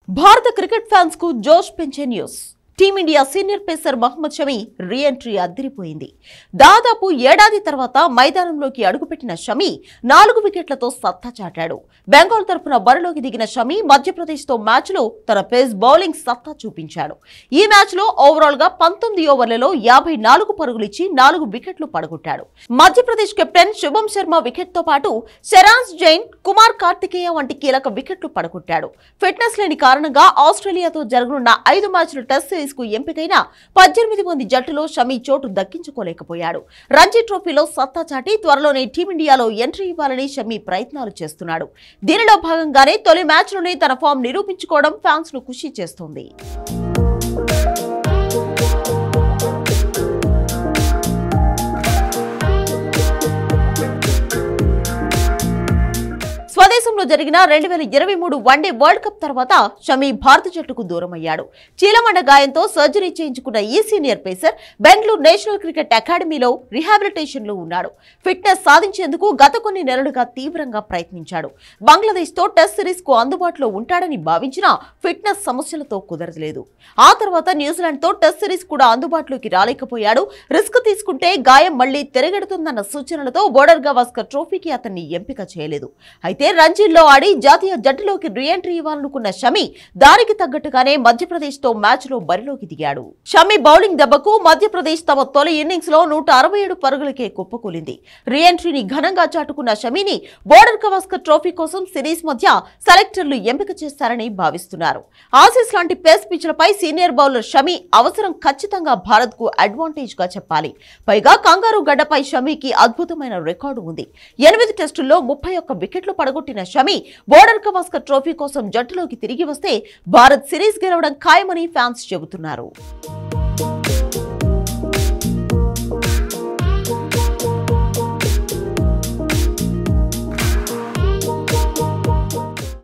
భారత cricket fans కు జోష్ పెంచే news. Team India senior pacer Mohammed Shami re entry అదిరిపోయింది. దాదాపు ఏడాది తర్వాత మైదానంలోకి అడుగుపెట్టిన షమి 4 వికెట్లతో సత్తా చాటాడు. బెంగాల్ తరపున బరిలోకి దిగిన షమి మధ్యప్రదేశ్ తో మ్యాచ్ లో తన పేస్ బౌలింగ్ సత్తా చూపించాడు. ఈ మ్యాచ్ లో ఓవరాల్ గా 19 ఓవర్లలో 54 పరుగులిచ్చి 4 వికెట్లు పడగొట్టాడు. మధ్యప్రదేశ్ కెప్టెన్ శుభం శర్మ వికెట్ తో పాటు శరాజ్ జైన్, కుమార్ కార్తికేయ వంటి కీలక వికెట్లు పడగొట్టాడు. ఫిట్నెస్ లేని కారణంగా ఆస్ట్రేలియాతో జరగనున్న 5 మ్యాచ్ల టెస్ట్ సిరీస్ కు ఎంపికైన 18 మంది జట్టులో షమి చోటు దక్కించుకోలేకపోయాడు. రంజీ ట్రోఫీలో సత్తా చాటి త్వరలోనే టీమిండియాలో ఎంట్రీ ఇవ్వాలని షమి ప్రయత్నాలు చేస్తున్నాడు. దీనిలో భాగంగానే తొలి మ్యాచ్లోనే తన ఫామ్ నిరూపించుకోవడం ఫ్యాన్స్ ను ఖుషి చేస్తోంది. స్వదేశంలో జరిగిన 2023 వన్డే వరల్డ్ కప్ తర్వాత షమి భారత జట్టుకు దూరమయ్యాడు. చీలమండ గాయంతో సర్జరీ చేయించుకున్న ఈ senior pacer Bengaluru national cricket అకాడమీలో రిహాబిలిటేషన్ లో ఉన్నాడు. ఫిట్నెస్ సాధించేందుకు గత కొన్ని నెలలుగా తీవ్రంగా ప్రయత్నించాడు. బంగ్లాదేశ్ తో టెస్ట్ సిరీస్ కు అందుబాటులో ఉంటాడని భావించినా ఫిట్నెస్ సమస్యలతో కుదరలేదు. ఆ తర్వాత న్యూజిలాండ్ తో టెస్ట్ సిరీస్ కూడా అందుబాటులోకి రాలేకపోయాడు. రిస్క్ తీసుకుంటే గాయం మళ్లీ తిరగెడుతుందన్న సూచనలతో బోర్డర్ గవాస్కర్ ట్రోఫీకి అతన్ని ఎంపిక చేయలేదు. అయితే రంజీల్లో ఆడి జాతీయ జట్టులోకి రీ ఎంట్రీ ఇవ్వాలనుకున్న షమి దానికి తగ్గట్టుగానే మధ్యప్రదేశ్ తో మ్యాచ్ లో బరిలోకి దిగాడు. షమి బౌలింగ్ దెబ్బకు మధ్యప్రదేశ్ తమ తొలి ఇన్నింగ్స్ లో 167 పరుగులకే కుప్పకూలింది. రీ ఎంట్రీని ఘనంగా చాటుకున్న షమిని బోర్డర్ గవాస్కర్ ట్రోఫీ కోసం సిరీస్ మధ్య సెలెక్టర్లు ఎంపిక చేస్తారని భావిస్తున్నారు. ఆసీస్ లాంటి పేస్ పిచ్లపై సీనియర్ బౌలర్ షమి అవసరం ఖచ్చితంగా భారత్ కు అడ్వాంటేజ్ గా చెప్పాలి. పైగా కంగారు గడ్డపై షమికి అద్భుతమైన రికార్డు ఉంది. 8 టెస్టుల్లో 31 వికెట్లు పడగొట్టిన షమి బోర్డర్ గవాస్కర్ ట్రోఫీ కోసం జట్టులోకి తిరిగి వస్తే భారత్ సిరీస్ గెలవడం ఖాయమని ఫ్యాన్స్ చెబుతున్నారు.